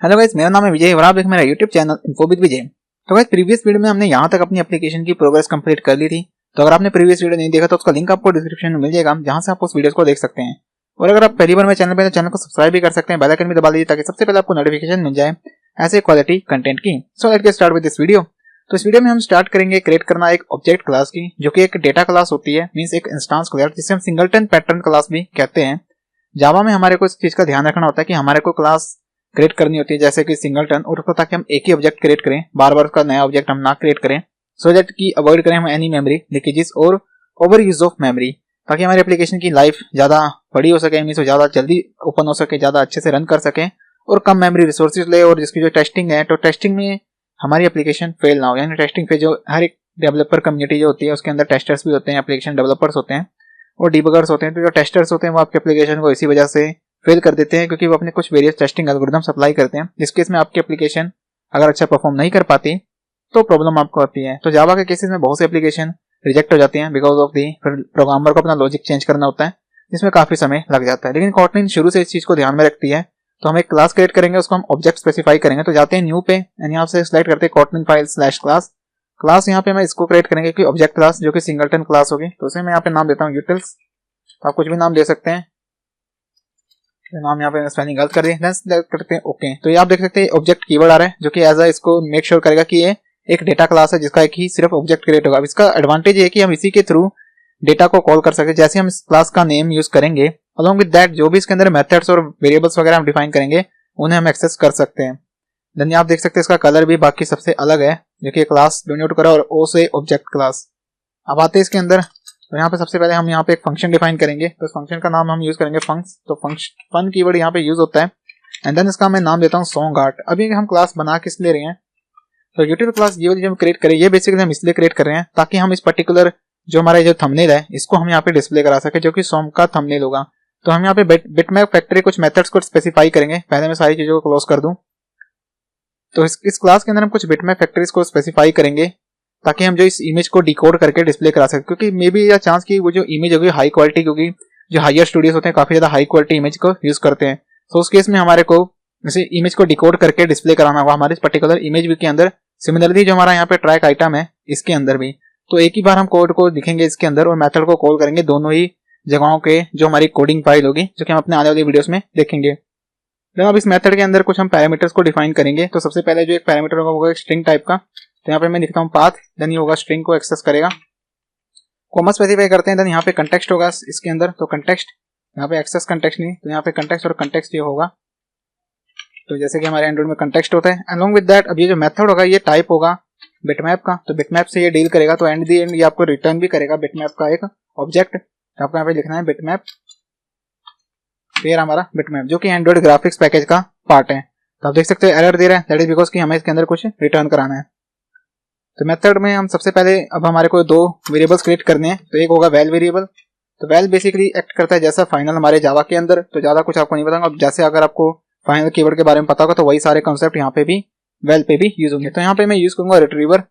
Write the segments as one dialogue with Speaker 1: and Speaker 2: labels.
Speaker 1: Hello guys, मेरा नाम है विजय और आप देख मेरा यूट्यूब चैनल इन्फो विद विजय। तो गाइस, प्रीवियस वीडियो में हमने यहाँ तक अपनी एप्लीकेशन की प्रोग्रेस कंप्लीट कर ली थी। तो अगर आपने प्रीवियस वीडियो नहीं देखा तो उसका लिंक आपको डिस्क्रिप्शन में मिल जाएगा, जहाँ से आप उस वीडियो को देख सकते हैं। और अगर आप पहली बार मेरे चैनल पर तो चैनल को सब्सक्राइब भी कर सकते हैं, बेल आइकन भी दबा दीजिए ताकि सबसे पहले आपको नोटिफिकेशन मिल जाए ऐसे क्वालिटी कंटेंट की। So let's get start with this video. तो इस वीडियो में हम स्टार्ट करेंगे क्रिएट करना एक ऑब्जेक्ट क्लास की, जो कि एक डेटा क्लास होती है, मींस एक इंस्टेंस क्लास, जिसे हम सिंगलटन पैटर्न क्लास भी कहते हैं। जावा में हमारे को इस चीज का ध्यान रखना होता है कि हमारे को क्लास क्रिएट करनी होती है जैसे कि सिंगलटन, और उसको ताकि हम एक ही ऑब्जेक्ट क्रिएट करें, बार बार उसका नया ऑब्जेक्ट हम ना क्रिएट करें, सो दैट की अवॉइड करें हम एनी मेमोरी लीकेजेस और ओवर यूज ऑफ मेमोरी, ताकि हमारी एप्लीकेशन की लाइफ ज्यादा बड़ी हो सके, मींस ज्यादा जल्दी ओपन हो सके, ज्यादा अच्छे से रन कर सके और कम मेमोरी रिसोर्सेज ले। और जिसकी जो टेस्टिंग है, तो टेस्टिंग में हमारी एप्लीकेशन फेल ना हो, यानी टेस्टिंग पे जो हर एक डेवलपर कम्युनिटी जो होती है उसके अंदर टेस्टर्स भी होते हैं, एप्लीकेशन डेवलपर्स होते हैं और डिबगर्स होते हैं। तो जो टेस्टर्स होते हैं वो आपके एप्लीकेशन को इसी वजह से फेल कर देते हैं, क्योंकि वो अपने कुछ वेरियस टेस्टिंग एल्गोरिथम्स अप्लाई करते हैं, जिस केस में आपकी एप्लीकेशन अगर अच्छा परफॉर्म नहीं कर पाती तो प्रॉब्लम आपको आती है। तो जावा के केसेस में बहुत सी एप्लीकेशन रिजेक्ट हो जाती हैं बिकॉज ऑफ दी, फिर प्रोग्रामर को अपना लॉजिक चेंज करना होता है जिसमें काफी समय लग जाता है। लेकिन कोटलिन शुरू से इस चीज को ध्यान में रखती है। तो हम एक क्लास क्रिएट करेंगे, उसको हम ऑब्जेक्ट स्पेसिफाई करेंगे। तो जाते हैं न्यू पे एंड यहाँ से सिलेक्ट करते हैं Kotlin file slash class. Class यहाँ पे मैं इसको क्रिएट करेंगे कि ऑब्जेक्ट क्लास, जो कि सिंगलटन क्लास होगी। तो उसे मैं यहाँ पे नाम देता हूँ यूटिल्स। तो आप कुछ भी नाम दे सकते हैं, नाम यहाँ पे स्पेलिंग गलत कर दिए, करते हैं ओके। तो ये आप देख सकते हैं ऑब्जेक्ट कीवर्ड आ रहा है, जो कि एज अ इसको मेक श्योर करेगा कि ये एक डेटा क्लास है जिसका एक ही सिर्फ ऑब्जेक्ट क्रिएट होगा। अब इसका एडवांटेज ये है कि हम इसी के थ्रू डेटा को कॉल कर सकते हैं। जैसे हम इस क्लास का नेम यूज करेंगे, अलॉन्ग विद दैट जो भी इसके अंदर मेथड्स और वेरिएबल्स वगैरह हम डिफाइन करेंगे उन्हें हम एक्सेस कर सकते हैं। देन आप देख सकते हैं इसका कलर भी बाकी सबसे अलग है, जो कि क्लास डिनोट करा और ओ से ऑब्जेक्ट क्लास। अब आते हैं इसके अंदर, तो यहाँ पे सबसे पहले हम यहाँ पे एक फंक्शन डिफाइन करेंगे। तो इस फंक्शन का नाम हम यूज करेंगे फंक्स। तो फन कीवर्ड यहाँ पे यूज होता है। एंड देन इसका मैं नाम देता हूँ सॉन्ग आर्ट। अभी हम क्लास बना किस ले रहे हैं, तो यूट्यूब क्लास ये वाली जो हम क्रिएट करें, ये बेसिकली हम इसलिए क्रिएट कर रहे हैं ताकि हम इस पर्टिकुलर जो हमारा जो थंबनेल है इसको हम यहाँ पे डिस्प्ले करा सके, जो कि सॉन्ग का थंबनेल होगा। तो हम यहाँ पे बिटमैप फैक्ट्री कुछ मेथड्स को स्पेसिफाई करेंगे। पहले मैं सारी चीजों को क्लोज कर दूं। तो इस क्लास के अंदर हम कुछ बिटमैप फैक्ट्रीज को स्पेसिफाई करेंगे ताकि हम जो इस इमेज को डिकोड करके डिस्प्ले करा सकें, क्योंकि मे बी या चांस की वो जो इमेज होगी हाई क्वालिटी, क्योंकि जो हायर स्टूडियोज होते हैं काफी ज्यादा हाई क्वालिटी इमेज को यूज करते हैं। तो उस केस में हमारे को जैसे इमेज को डिकोड करके डिस्प्ले कराना होगा हमारे पर्टिकुलर इमेज व्यू के अंदर। सिमिलरली जो हमारा यहाँ पे ट्रैक आइटम है इसके अंदर भी, तो एक ही बार हम कोड को लिखेंगे इसके अंदर और मेथड को कॉल करेंगे दोनों ही जगहों के, जो हमारी कोडिंग फाइल होगी, जो कि हम अपने आने वाली वीडियोस में देखेंगे। अब इस मेथड के अंदर कुछ हम पैरामीटर्स को डिफाइन करेंगे। तो सबसे पहले जो एक पैरामीटर होगा वो स्ट्रिंग टाइप का। तो यहाँ पे मैं लिखता हूँ पाथ, देन ये होगा स्ट्रिंग को एक्सेस करेगा, कॉमा स्पेसिफाई करते हैं। देन यहाँ पे कंटेक्स्ट होगा इसके अंदर, तो कंटेक्स्ट यहाँ पे एक्सेस कंटेक्स्ट नहीं, तो यहाँ पे कंटेक्स्ट और कंटेक्स्ट ये होगा। तो जैसे कि हमारे एंड्रॉइड में कंटेक्स्ट होता है। अलोंग विद दैट अब ये जो मेथड होगा ये टाइप होगा बिटमैप का। तो बिटमैप से ये डील करेगा, तो एंड दी एंड ये आपको रिटर्न भी करेगा बिटमैप का एक ऑब्जेक्ट। तो आपको यहाँ पे लिखना है बिटमैप, फिर हमारा बिटमैप, जो कि एंड्रॉइड ग्राफिक्स पैकेज का पार्ट है। तो आप देख सकते हैं एरर दे रहा है, दैट इज बिकॉज कि हमें इसके अंदर कुछ रिटर्न कराना है। तो मेथड में हम सबसे पहले अब हमारे को दो वेरिएबल्स क्रिएट करने हैं। तो एक होगा वैल वेरिएबल। तो वैल बेसिकली एक्ट करता है जैसा फाइनल हमारे जावा के अंदर। तो ज्यादा कुछ आपको नहीं बताऊंगा। अब जैसे अगर आपको फाइनल कीवर्ड के बारे में पता होगा तो वही सारे कॉन्सेप्ट यहाँ पे भी वेल पे भी यूज होंगे। तो यहाँ पे मैं यूज करूंगा रिट्रीवर,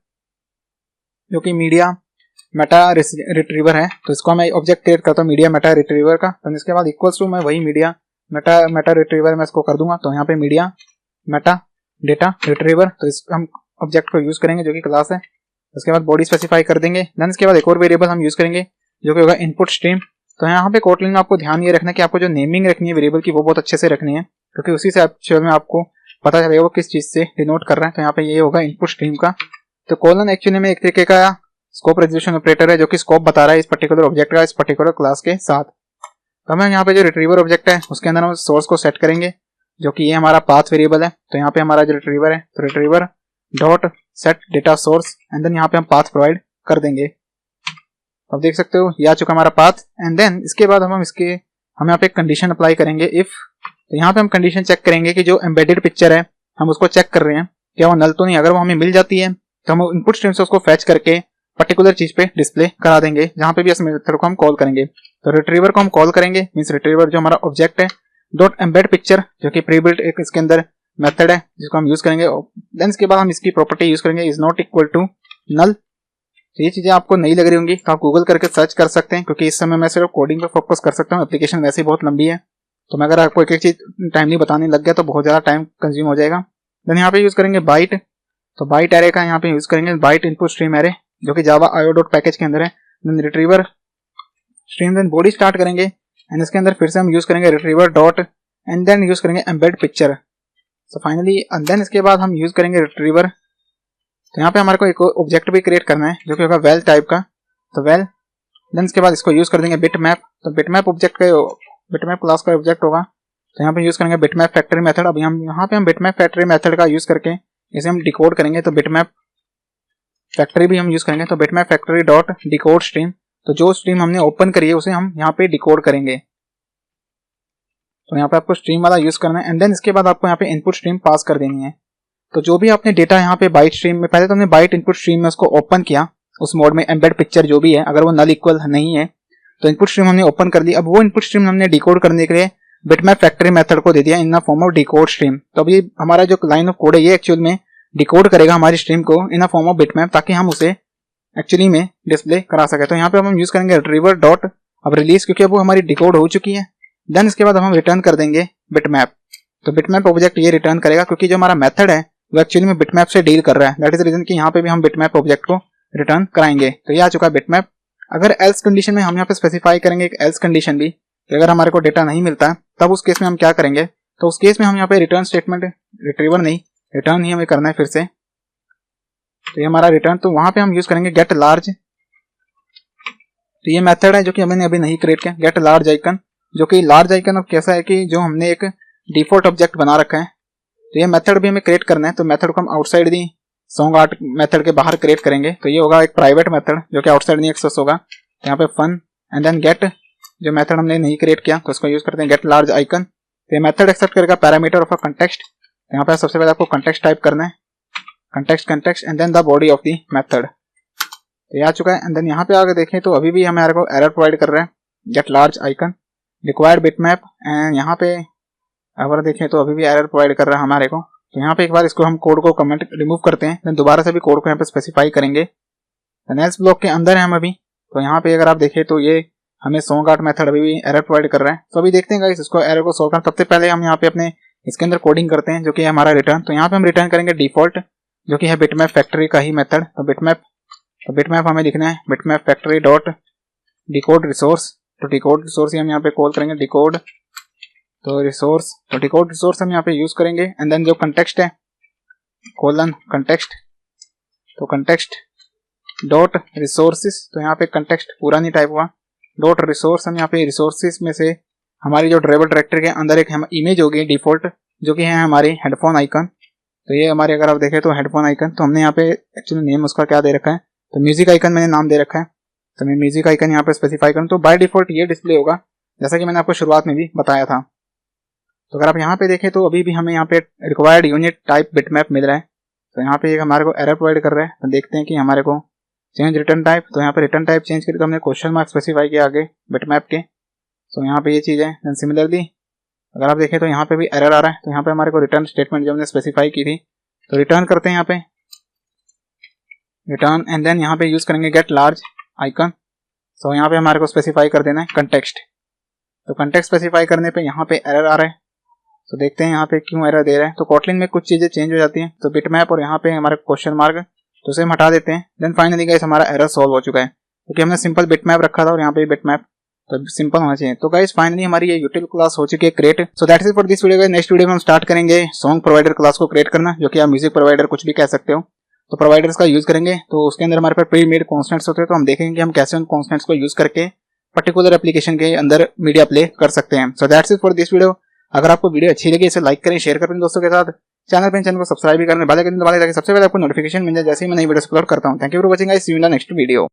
Speaker 1: जो कि मीडिया मेटा रिट्रीवर है। तो इसको मैं ऑब्जेक्ट क्रिएट करता हूँ मीडिया मेटा रिट्रीवर का। तो इसके बाद इक्वल्स टू मैं वही मीडिया मेटा रिट्रीवर मैं इसको कर दूंगा। तो यहाँ पे मीडिया मेटा डेटा रिट्रीवर, तो इस हम ऑब्जेक्ट को यूज करेंगे जो कि क्लास है। उसके बाद बॉडी स्पेसिफाई कर देंगे। देन इसके बाद एक और वेरिएबल हम यूज करेंगे जो कि होगा इनपुट स्ट्रीम। तो यहाँ पे कोटलिन में आपको ध्यान ये रखना है कि आपको जो नेमिंग रखनी है वेरिएबल की वो बहुत अच्छे से रखनी है, क्योंकि उसी से एक्चुअल में आपको पता चलेगा वो किस चीज से डिनोट कर रहा है। तो यहाँ पे ये होगा इनपुट स्ट्रीम का। तो कोलन एक्चुअली में एक तरीके का स्कोप रेजोल्यूशन ऑपरेटर है, जो कि स्कोप बता रहा है इस पर्टिकुलर ऑब्जेक्ट का इस पर्टिकुलर क्लास के साथ। तो हमें यहाँ पे जो रिट्रीवर ऑब्जेक्ट है उसके अंदर हम सोर्स को सेट करेंगे, जो कि ये हमारा पाथ वेरिएबल है। तो यहाँ पे हमारा जो रिट्रीवर है, तो retriever dot set data source, and then यहाँ पे हम पाथ प्रोवाइड कर देंगे। तो आप देख सकते हो ये आ चुका हमारा पाथ। एंड देन इसके बाद हम यहाँ पे एक कंडीशन अप्लाई करेंगे इफ। तो यहाँ पे हम कंडीशन चेक करेंगे कि जो एम्बेडेड पिक्चर है हम उसको चेक कर रहे हैं क्या वो नल तो नहीं। अगर वो हमें मिल जाती है तो हम इनपुट स्ट्रीम से उसको फैच करके पर्टिकुलर चीज पे डिस्प्ले करा देंगे, जहां पे भी इस मेथड को हम कॉल करेंगे। तो रिट्रीवर को हम कॉल करेंगे, मींस रिट्रीवर जो हमारा ऑब्जेक्ट है डॉट एम्बेड पिक्चर, जो कि प्री बिल्ट एक इसके अंदर मेथड है जिसको हम यूज करेंगे। देन इसके बाद हम इसकी प्रॉपर्टी यूज करेंगे is not equal to null. तो ये चीजें आपको नहीं लग रही होंगी तो आप गूगल करके सर्च कर सकते हैं, क्योंकि इस समय मैं सिर्फ कोडिंग पे फोकस कर सकता हूँ, एप्लीकेशन वैसे ही बहुत लंबी है। तो मैं अगर आपको एक एक चीज टाइमली बताने लग गया तो बहुत ज़्यादा टाइम कंज्यूम हो जाएगा। देन यहाँ पे यूज़ करेंगे बाइट, तो बाइट एरे का यहाँ पे यूज़ करेंगे बाइट इनपुट स्ट्रीम एरे जो कि जावा IO पैकेज के अंदर है। Then retriever stream, then body start करेंगे एंड इसके अंदर फिर से हम यूज़ करेंगे retriever dot and then use करेंगे embed picture. So finally then इसके बाद हम यूज़ करेंगे रिट्रीवर। तो यहाँ पे हमारे को एक ऑब्जेक्ट भी क्रिएट करना है जो कि होगा वेल टाइप का, तो वेल। देन इसके बाद इसको यूज़ कर देंगे बिटमैप, तो बिटमैप ऑब्जेक्ट का बिटमैप क्लास का ऑब्जेक्ट होगा। तो यहाँ पे यूज़ करेंगे बिटमैप फैक्ट्री मेथड। अभी हम यहाँ पे हम बिटमैप फैक्ट्री मेथड का यूज़ करके इसे हम डिकोड करेंगे, तो बिटमैप फैक्ट्री भी हम यूज़ करेंगे। तो bitmap factory dot decode stream, तो जो स्ट्रीम हमने ओपन करी है उसे हम यहाँ पे डिकोड करेंगे। तो यहाँ पे आपको स्ट्रीम वाला यूज़ करना है एंड देन इसके बाद आपको यहाँ पे इनपुट स्ट्रीम पास कर देनी है। तो जो भी आपने डेटा यहाँ पे बाइट स्ट्रीम में, पहले तो हमने बाइट इनपुट स्ट्रीम में उसको ओपन किया उस मोड में, एम्बेड पिक्चर जो भी है, अगर वो नल इक्वल नहीं है तो इनपुट स्ट्रीम हमने ओपन कर दी। अब वो इनपुट स्ट्रीम हमने डिकोड करने के लिए बिटमैप फैक्ट्री मेथड को दे दिया in the form of decode stream. तो अभी हमारा जो लाइन ऑफ कोड है ये एक्चुअल में डिकोड करेगा हमारी स्ट्रीम को in the form of bitmap, ताकि हम उसे एक्चुअली में डिस्प्ले करा सके। तो यहाँ पे हम यूज करेंगे रिट्रीवर डॉट अब रिलीज, क्योंकि अब वो हमारी डिकोड हो चुकी है। देन इसके बाद हम रिटर्न कर देंगे बिटमैप। तो बिटमैप ऑब्जेक्ट ये रिटर्न करेगा क्योंकि जो हमारा मेथड है वो एक्चुअली में बिटमैप से डील कर रहा है। दैट इज रीजन कि यहाँ पे भी हम बिटमैप ऑब्जेक्ट को रिटर्न कराएंगे। तो ये आ चुका है बिटमैप। अगर एल्स कंडीशन में हम यहाँ पे स्पेसिफाई करेंगे एक एल्स कंडीशन भी, कि अगर हमारे को डेटा नहीं मिलता तब उस केस में हम क्या करेंगे, तो उस केस में हम यहाँ पे रिटर्न स्टेटमेंट, रिट्रीवर नहीं रिटर्न ही हमें करना है फिर से। तो ये हमारा रिटर्न, तो वहां पे हम यूज करेंगे गेट लार्ज। तो ये मेथड है जो कि हमने अभी नहीं क्रिएट किया, गेट लार्ज आइकन, जो कि लार्ज आइकन अब कैसा है कि जो हमने एक डिफॉल्ट ऑब्जेक्ट बना रखा है, तो ये मेथड भी हमें क्रिएट करना है। तो मेथड को हम outside the song art method के बाहर क्रिएट करेंगे। तो ये होगा एक प्राइवेट मेथड जो कि आउटसाइड नहीं एक्सेस होगा। तो यहाँ पे फन एंड देन गेट, जो मेथड हमने नहीं क्रिएट किया तो उसको यूज करते हैं गेट लार्ज आइकन। तो ये मेथड एक्सेप्ट करेगा पैरामीटर ऑफ अ कंटेक्स्ट। तो यहाँ पे सबसे पहले आपको कंटेक्स्ट टाइप करना है, context and then the body of the method. तो ये आ चुका है एंड देन यहाँ पे आगे देखें तो अभी भी हमारे को एरर प्रोवाइड कर रहा है get large icon required bitmap, and यहाँ पे अगर देखें तो अभी भी एरर प्रोवाइड कर रहा है हमारे को। तो यहाँ पे एक बार इसको हम कोड को कमेंट रिमूव करते हैं, देन दोबारा से भी कोड को यहाँ पे स्पेसिफाई करेंगे। नेक्स्ट ब्लॉक के अंदर है हम अभी। तो यहाँ पे अगर आप देखें तो ये हमें सॉन्ग आर्ट मेथड अभी भी एरर प्रोवाइड कर रहा है। तो अभी देखते हैं गाइस इसको एरर को सॉल्व करना। सबसे पहले हम यहाँ पे अपने इसके अंदर कोडिंग करते हैं जो कि है हमारा रिटर्न। तो यहाँ पे हम रिटर्न करेंगे डिफॉल्ट जो कि है बिटमैप फैक्ट्री का ही मेथड। तो बिटमैप हमें लिखना है bitmap factory dot decode resource. तो डिकोड रिसोर्स ही हम यहाँ पे कॉल करेंगे डिकोड, तो रिसोर्स, तो डिकोड रिसोर्स हम यहाँ पे यूज करेंगे एंड देन जो कंटेक्स्ट है कोलन कंटेक्स्ट, तो कंटेक्स्ट डॉट रिसोर्सेस। तो यहाँ पे कंटेक्स्ट पूरा नहीं टाइप हुआ, डॉट रिसोर्स। हम यहाँ पे रिसोर्सेस में से हमारी जो ड्राइवर डायरेक्टरी के अंदर एक इमेज होगी डिफॉल्ट जो कि है हमारी हेडफोन आइकन। तो ये हमारे अगर आप देखें तो हेडफोन आइकन, तो हमने यहाँ पे एक्चुअली नेम उसका क्या दे रखा है, तो म्यूजिक आइकन मैंने नाम दे रखा है। तो मैं म्यूजिक आइकन यहाँ पे स्पेसिफाई करूँ तो बाय डिफॉल्ट ये डिस्प्ले होगा जैसा कि मैंने आपको शुरुआत में भी बताया था। तो अगर आप यहाँ पे देखें तो अभी भी हमें यहाँ पे रिक्वायर्ड यूनिट टाइप बिटमैप मिल रहा है। तो यहाँ पे एक हमारे को एरर प्रोवाइड कर रहा है। तो देखते हैं कि हमारे को चेंज रिटर्न टाइप, तो यहाँ पे रिटर्न टाइप चेंज करी तो हमने क्वेश्चन मार्क स्पेसिफाई किया आगे बिटमैप के। तो यहाँ पे ये चीज़ है। देन सिमिलरली अगर आप देखें तो यहाँ पे भी एरर आ रहा है। तो यहाँ पे हमारे को रिटर्न स्टेटमेंट जो हमने स्पेसिफाई की थी तो रिटर्न करते हैं यहाँ पे रिटर्न एंड देन यहाँ पे यूज करेंगे गेट लार्ज आइकन। सो यहाँ पे हमारे को स्पेसिफाई कर देना है कंटेक्स्ट। तो कंटेक्स्ट स्पेसिफाई करने पे यहाँ पे एरर आ रहा है। तो देखते हैं यहाँ पे क्यों एरर दे रहा है। तो कोटलिन में कुछ चीजें चेंज हो जाती हैं। तो बिटमैप और यहाँ पे हमारे क्वेश्चन मार्क, तो उसे हम हटा देते हैं। देन फाइनली गाइस हमारा एरर सॉल्व हो चुका है क्योंकि हमने सिंपल बिटमैप रखा था और यहाँ पे बिटमैप तो सिंपल होना चाहिए। तो गाइस फाइनली हमारी ये यूटिल क्लास हो चुकी है create. So that's it for this video. Next video में हम स्टार्ट करेंगे सॉन्ग प्रोवाइडर क्लास को क्रिएट करना, जो कि आप म्यूजिक प्रोवाइडर कुछ भी कह सकते हो। तो प्रोवाइडर्स का यूज करेंगे तो उसके अंदर हमारे पास प्री मेड कॉन्स्टेंट्स होते हैं। तो हम देखेंगे कि हम कैसे उन कॉन्स्टेंट्स को यूज करके पर्टिकुलर एप्लीकेशन के अंदर मीडिया प्ले कर सकते हैं। So that's it for this video. अगर आपको वीडियो अच्छी लगी इसे लाइक करें, शेयर करें अपने दोस्तों के साथ, चैनल को सब्सक्राइब भी करें, बेल आइकन दबाएं ताकि सबसे पहले आपको नोटिफिकेशन मिल जाए जैसे ही मैं नई वीडियो अपलोड करता हूं। Thank you for watching guys, see you in the next video.